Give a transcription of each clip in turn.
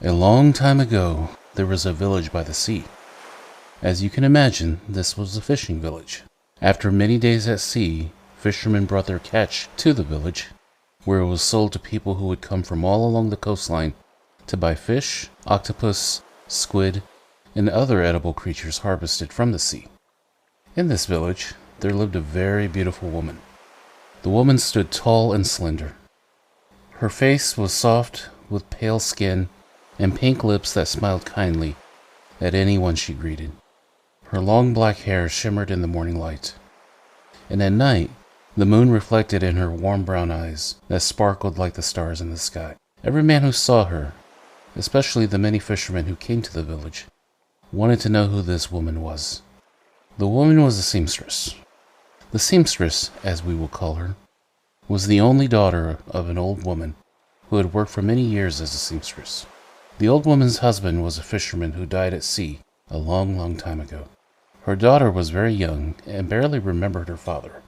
A long time ago, there was a village by the sea. As you can imagine, this was a fishing village. After many days at sea, fishermen brought their catch to the village, where it was sold to people who would come from all along the coastline to buy fish, octopus, squid, and other edible creatures harvested from the sea. In this village, there lived a very beautiful woman. The woman stood tall and slender. Her face was soft, with pale skin and pink lips that smiled kindly at anyone she greeted. Her long black hair shimmered in the morning light, and at night, the moon reflected in her warm brown eyes that sparkled like the stars in the sky. Every man who saw her, especially the many fishermen who came to the village, wanted to know who this woman was. The woman was a seamstress. The seamstress, as we will call her, was the only daughter of an old woman who had worked for many years as a seamstress. The old woman's husband was a fisherman who died at sea a long, long time ago. Her daughter was very young and barely remembered her father.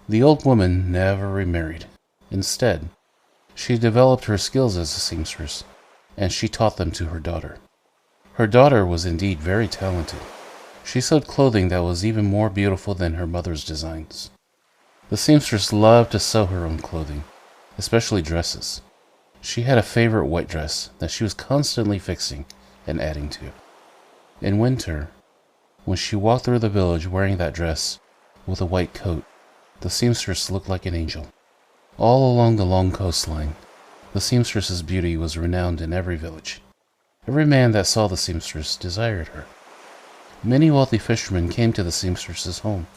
The old woman never remarried. Instead, she developed her skills as a seamstress, and she taught them to her daughter. Her daughter was indeed very talented. She sewed clothing that was even more beautiful than her mother's designs. The seamstress loved to sew her own clothing, especially dresses. She had a favorite white dress that she was constantly fixing and adding to. In winter, when she walked through the village wearing that dress with a white coat, the seamstress looked like an angel. All along the long coastline, the seamstress's beauty was renowned in every village. Every man that saw the seamstress desired her. Many wealthy fishermen came to the seamstress's home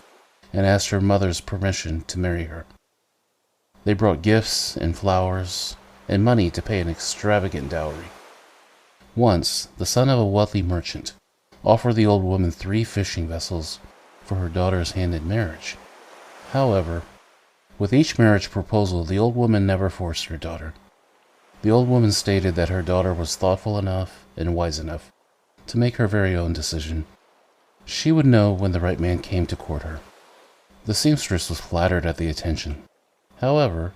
and asked her mother's permission to marry her. They brought gifts and flowers and money to pay an extravagant dowry. Once, the son of a wealthy merchant offered the old woman 3 fishing vessels for her daughter's hand in marriage. However, with each marriage proposal, the old woman never forced her daughter. The old woman stated that her daughter was thoughtful enough and wise enough to make her very own decision. She would know when the right man came to court her. The seamstress was flattered at the attention. However,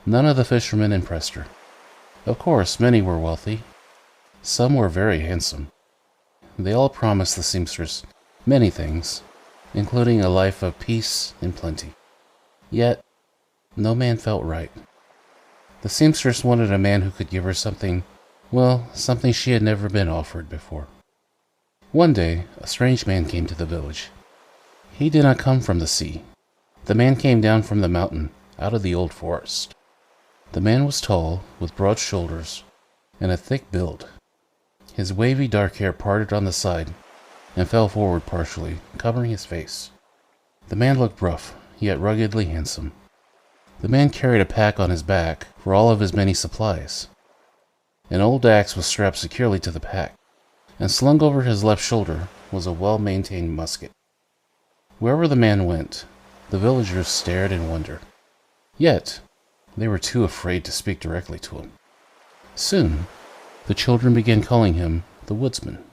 none of the fishermen impressed her. Of course, many were wealthy. Some were very handsome. They all promised the seamstress many things, including a life of peace and plenty. Yet, no man felt right. The seamstress wanted a man who could give her something, something she had never been offered before. One day, a strange man came to the village. He did not come from the sea. The man came down from the mountain, out of the old forest. The man was tall, with broad shoulders, and a thick build. His wavy dark hair parted on the side and fell forward partially, covering his face. The man looked rough, yet ruggedly handsome. The man carried a pack on his back for all of his many supplies. An old axe was strapped securely to the pack, and slung over his left shoulder was a well-maintained musket. Wherever the man went, the villagers stared in wonder. Yet, they were too afraid to speak directly to him. Soon, the children began calling him the woodsman.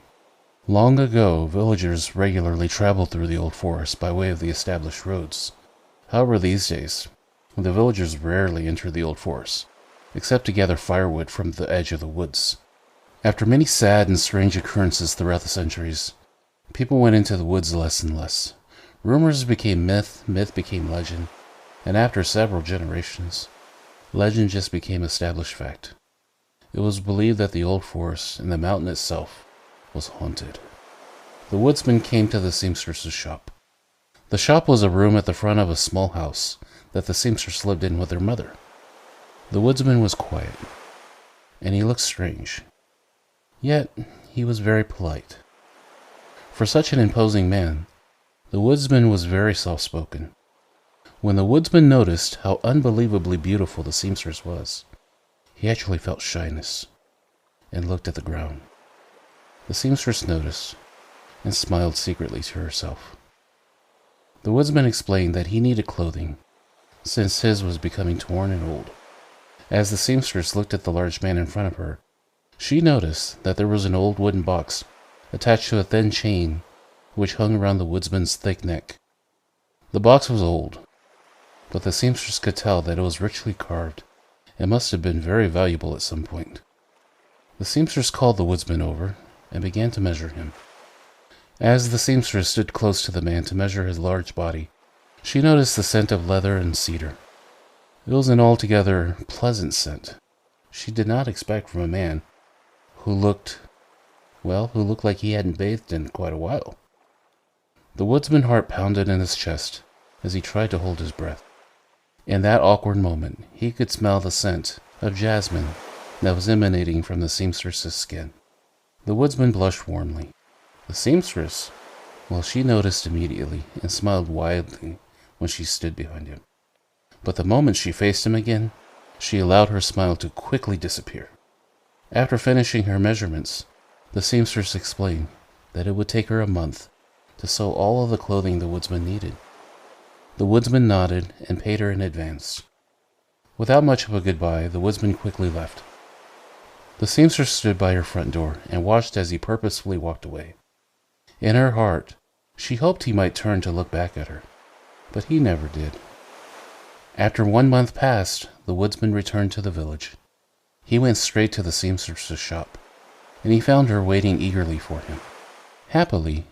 Long ago, villagers regularly traveled through the old forest by way of the established roads. However, these days, the villagers rarely enter the old forest, except to gather firewood from the edge of the woods. After many sad and strange occurrences throughout the centuries, people went into the woods less and less. Rumors became myth, myth became legend, and after several generations, legend just became established fact. It was believed that the old forest and the mountain itself was haunted. The woodsman came to the seamstress's shop. The shop was a room at the front of a small house that the seamstress lived in with her mother. The woodsman was quiet, and he looked strange. Yet, he was very polite. For such an imposing man, the woodsman was very soft-spoken. When the woodsman noticed how unbelievably beautiful the seamstress was, he actually felt shyness and looked at the ground. The seamstress noticed and smiled secretly to herself. The woodsman explained that he needed clothing, since his was becoming torn and old. As the seamstress looked at the large man in front of her, she noticed that there was an old wooden box attached to a thin chain which hung around the woodsman's thick neck. The box was old, but the seamstress could tell that it was richly carved and must have been very valuable at some point. The seamstress called the woodsman over and began to measure him. As the seamstress stood close to the man to measure his large body, she noticed the scent of leather and cedar. It was an altogether pleasant scent she did not expect from a man who looked like he hadn't bathed in quite a while. The woodsman's heart pounded in his chest as he tried to hold his breath. In that awkward moment, he could smell the scent of jasmine that was emanating from the seamstress's skin. The woodsman blushed warmly. The seamstress, well, she noticed immediately and smiled widely when she stood behind him. But the moment she faced him again, she allowed her smile to quickly disappear. After finishing her measurements, the seamstress explained that it would take her a month to sew all of the clothing the woodsman needed. The woodsman nodded and paid her in advance. Without much of a goodbye, the woodsman quickly left. The seamstress stood by her front door and watched as he purposefully walked away. In her heart, she hoped he might turn to look back at her, but he never did. After 1 month passed, the woodsman returned to the village. He went straight to the seamstress's shop, and he found her waiting eagerly for him. Happily,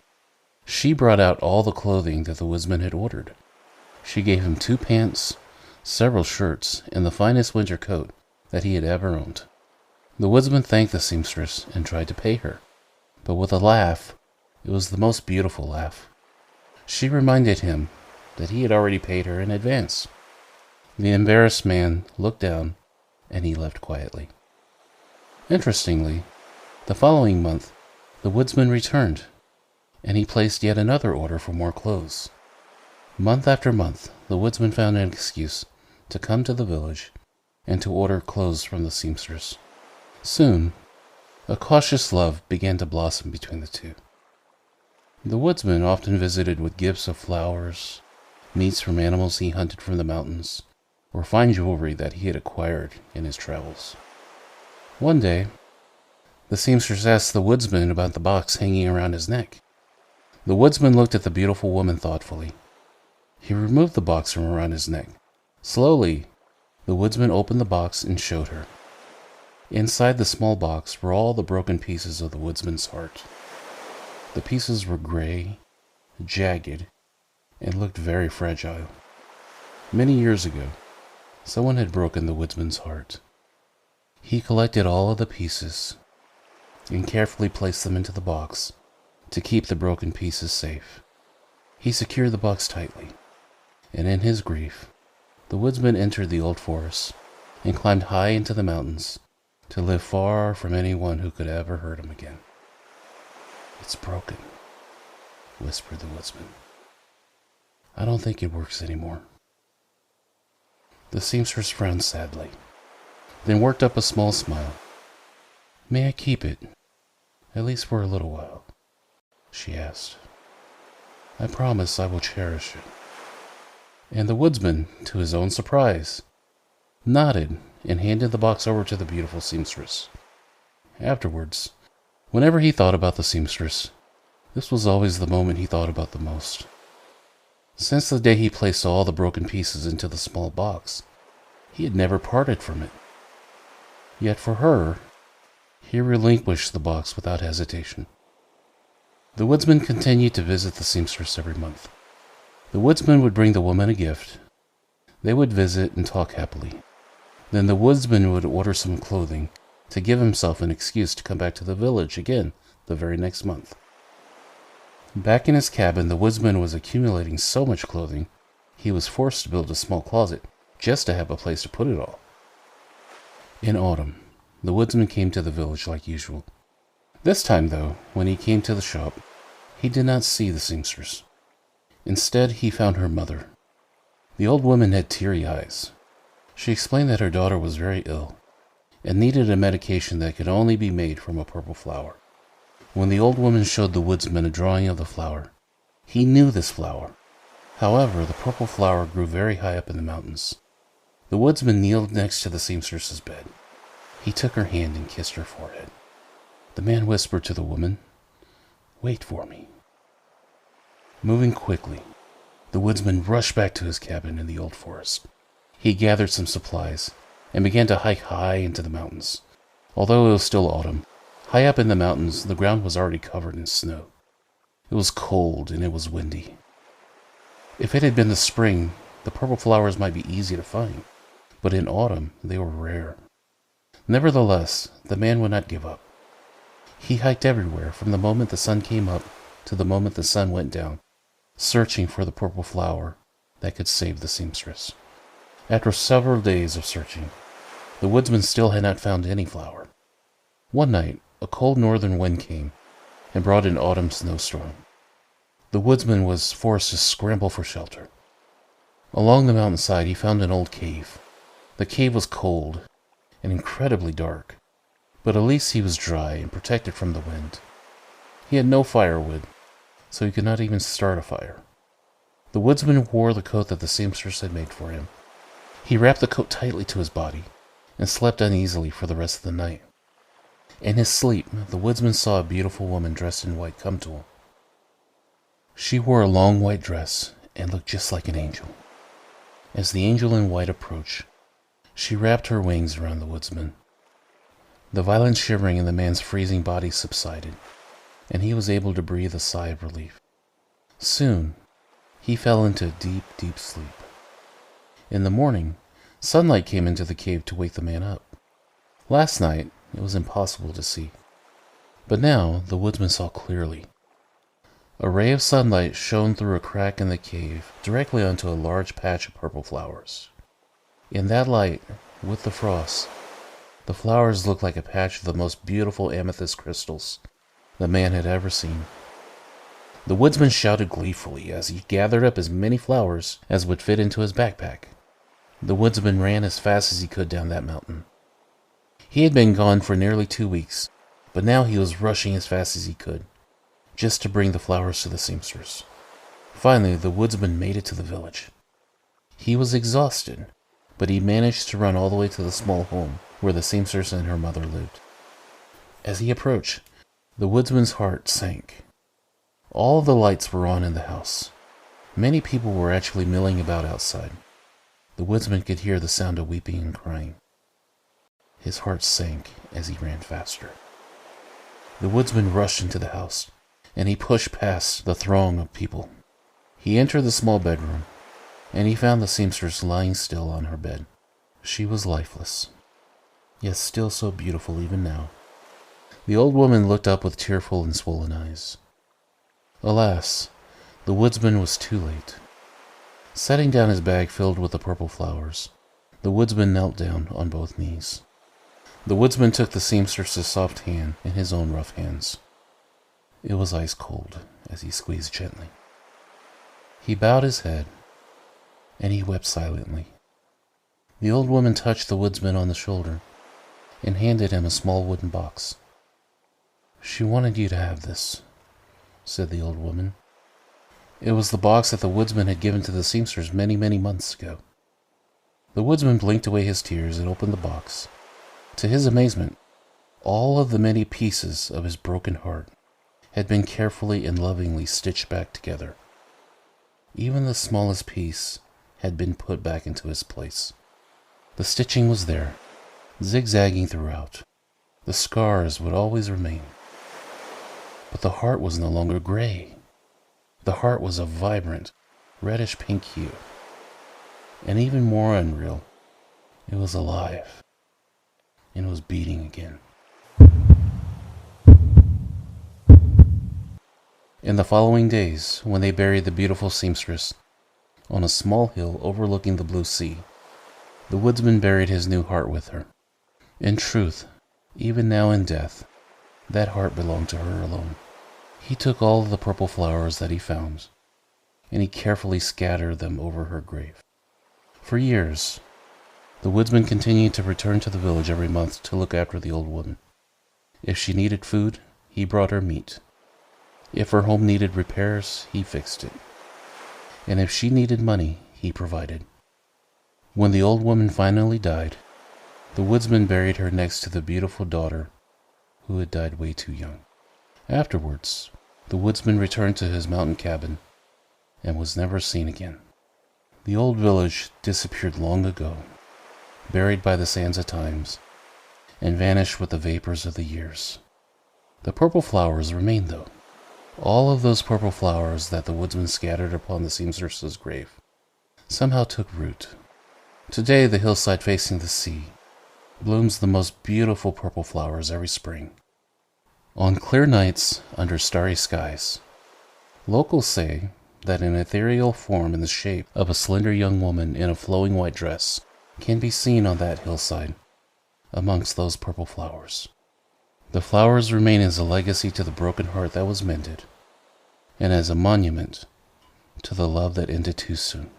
she brought out all the clothing that the woodsman had ordered. She gave him 2 pants, several shirts, and the finest winter coat that he had ever owned. The woodsman thanked the seamstress and tried to pay her, but with a laugh. It was the most beautiful laugh. She reminded him that he had already paid her in advance. The embarrassed man looked down, and he left quietly. Interestingly, the following month, the woodsman returned, and he placed yet another order for more clothes. Month after month, the woodsman found an excuse to come to the village and to order clothes from the seamstress. Soon, a cautious love began to blossom between the two. The woodsman often visited with gifts of flowers, meats from animals he hunted from the mountains, or fine jewelry that he had acquired in his travels. One day, the seamstress asked the woodsman about the box hanging around his neck. The woodsman looked at the beautiful woman thoughtfully. He removed the box from around his neck. Slowly, the woodsman opened the box and showed her. Inside the small box were all the broken pieces of the woodsman's heart. The pieces were gray, jagged, and looked very fragile. Many years ago, someone had broken the woodsman's heart. He collected all of the pieces and carefully placed them into the box to keep the broken pieces safe. He secured the box tightly, and in his grief, the woodsman entered the old forest and climbed high into the mountains to live far from anyone who could ever hurt him again. "It's broken," whispered the woodsman. "I don't think it works anymore." The seamstress frowned sadly, then worked up a small smile. "May I keep it, at least for a little while?" she asked. "I promise I will cherish it." And the woodsman, to his own surprise, nodded and handed the box over to the beautiful seamstress. Afterwards, whenever he thought about the seamstress, this was always the moment he thought about the most. Since the day he placed all the broken pieces into the small box, he had never parted from it. Yet for her, he relinquished the box without hesitation. The woodsman continued to visit the seamstress every month. The woodsman would bring the woman a gift. They would visit and talk happily. Then the woodsman would order some clothing to give himself an excuse to come back to the village again the very next month. Back in his cabin, the woodsman was accumulating so much clothing, he was forced to build a small closet just to have a place to put it all. In autumn, the woodsman came to the village like usual. This time, though, when he came to the shop, he did not see the seamstress. Instead, he found her mother. The old woman had teary eyes. She explained that her daughter was very ill and needed a medication that could only be made from a purple flower. When the old woman showed the woodsman a drawing of the flower, he knew this flower. However, the purple flower grew very high up in the mountains. The woodsman kneeled next to the seamstress's bed. He took her hand and kissed her forehead. The man whispered to the woman, "Wait for me." Moving quickly, the woodsman rushed back to his cabin in the old forest. He gathered some supplies and began to hike high into the mountains. Although it was still autumn, high up in the mountains, the ground was already covered in snow. It was cold and it was windy. If it had been the spring, the purple flowers might be easy to find, but in autumn they were rare. Nevertheless, the man would not give up. He hiked everywhere from the moment the sun came up to the moment the sun went down, searching for the purple flower that could save the seamstress. After several days of searching, the woodsman still had not found any flower. One night, a cold northern wind came and brought an autumn snowstorm. The woodsman was forced to scramble for shelter. Along the mountainside, he found an old cave. The cave was cold and incredibly dark, but at least he was dry and protected from the wind. He had no firewood, so he could not even start a fire. The woodsman wore the coat that the seamstress had made for him. He wrapped the coat tightly to his body and slept uneasily for the rest of the night. In his sleep, the woodsman saw a beautiful woman dressed in white come to him. She wore a long white dress and looked just like an angel. As the angel in white approached, she wrapped her wings around the woodsman. The violent shivering in the man's freezing body subsided, and he was able to breathe a sigh of relief. Soon, he fell into a deep, deep sleep. In the morning, sunlight came into the cave to wake the man up. Last night, it was impossible to see, but now the woodsman saw clearly. A ray of sunlight shone through a crack in the cave directly onto a large patch of purple flowers. In that light, with the frost, the flowers looked like a patch of the most beautiful amethyst crystals the man had ever seen. The woodsman shouted gleefully as he gathered up as many flowers as would fit into his backpack. The woodsman ran as fast as he could down that mountain. He had been gone for nearly 2 weeks, but now he was rushing as fast as he could, just to bring the flowers to the seamstress. Finally, the woodsman made it to the village. He was exhausted, but he managed to run all the way to the small home where the seamstress and her mother lived. As he approached, the woodsman's heart sank. All the lights were on in the house. Many people were actually milling about outside. The woodsman could hear the sound of weeping and crying. His heart sank as he ran faster. The woodsman rushed into the house, and he pushed past the throng of people. He entered the small bedroom, and he found the seamstress lying still on her bed. She was lifeless, yet still so beautiful even now. The old woman looked up with tearful and swollen eyes. Alas, the woodsman was too late. Setting down his bag filled with the purple flowers, the woodsman knelt down on both knees. The woodsman took the seamstress's soft hand in his own rough hands. It was ice cold as he squeezed gently. He bowed his head, and he wept silently. The old woman touched the woodsman on the shoulder and handed him a small wooden box. "She wanted you to have this," said the old woman. It was the box that the woodsman had given to the seamstress many, many months ago. The woodsman blinked away his tears and opened the box. To his amazement, all of the many pieces of his broken heart had been carefully and lovingly stitched back together. Even the smallest piece had been put back into its place. The stitching was there, zigzagging throughout. The scars would always remain. But the heart was no longer gray. The heart was a vibrant, reddish-pink hue. And even more unreal, it was alive. And was beating again. In the following days, when they buried the beautiful seamstress on a small hill overlooking the blue sea, the woodsman buried his new heart with her. In truth, even now in death, that heart belonged to her alone. He took all of the purple flowers that he found, and he carefully scattered them over her grave. For years, the woodsman continued to return to the village every month to look after the old woman. If she needed food, he brought her meat. If her home needed repairs, he fixed it. And if she needed money, he provided. When the old woman finally died, the woodsman buried her next to the beautiful daughter who had died way too young. Afterwards, the woodsman returned to his mountain cabin and was never seen again. The old village disappeared long ago, buried by the sands of times, and vanished with the vapors of the years. The purple flowers remained, though. All of those purple flowers that the woodsman scattered upon the seamstress's grave somehow took root. Today, the hillside facing the sea blooms the most beautiful purple flowers every spring. On clear nights under starry skies, locals say that an ethereal form in the shape of a slender young woman in a flowing white dress can be seen on that hillside amongst those purple flowers. The flowers remain as a legacy to the broken heart that was mended, and as a monument to the love that ended too soon.